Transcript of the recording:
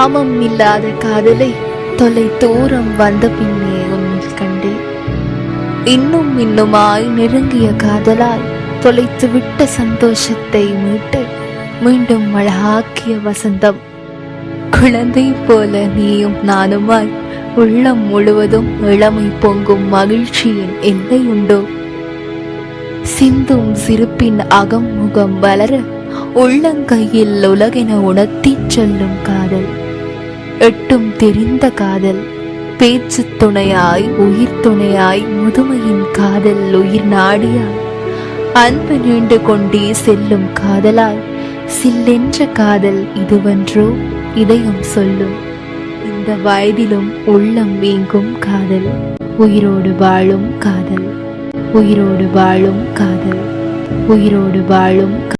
நாமம் இல்லாத காதலை தொலை தூரம் வந்த பின்னே உன்னில் கண்டேன். இன்னும் இன்னுமாய் நெருங்கிய காதலாய் தொலைத்து விட்ட சந்தோஷத்தை மீட்டு மீண்டும் அழகாக்கிய வசந்தம். குழந்தை போல நீயும் நானுமாய் உள்ளம் முழுவதும் இளமை பொங்கும் மகிழ்ச்சியின் எல்லை உண்டோ? சிந்தும் சிரிப்பின் அகம் முகம் வளர உள்ளங்கையில் உலகென உணர்த்திச் சொல்லும் காதல். எட்டும் தெரிந்த காதல், பேச்சு துணையாய் உயிர் துணையாய் முதுமையின் காதல் உயிர் நாடியாய் அன்பு நீண்டு கொண்டே செல்லும் காதலாய் சில்லென்ற காதல் இதுவென்றோ இதயம் சொல்லும். இந்த வயதிலும் உள்ளம் வீங்கும் காதல், உயிரோடு வாழும் காதல், உயிரோடு வாழும் காதல், உயிரோடு வாழும்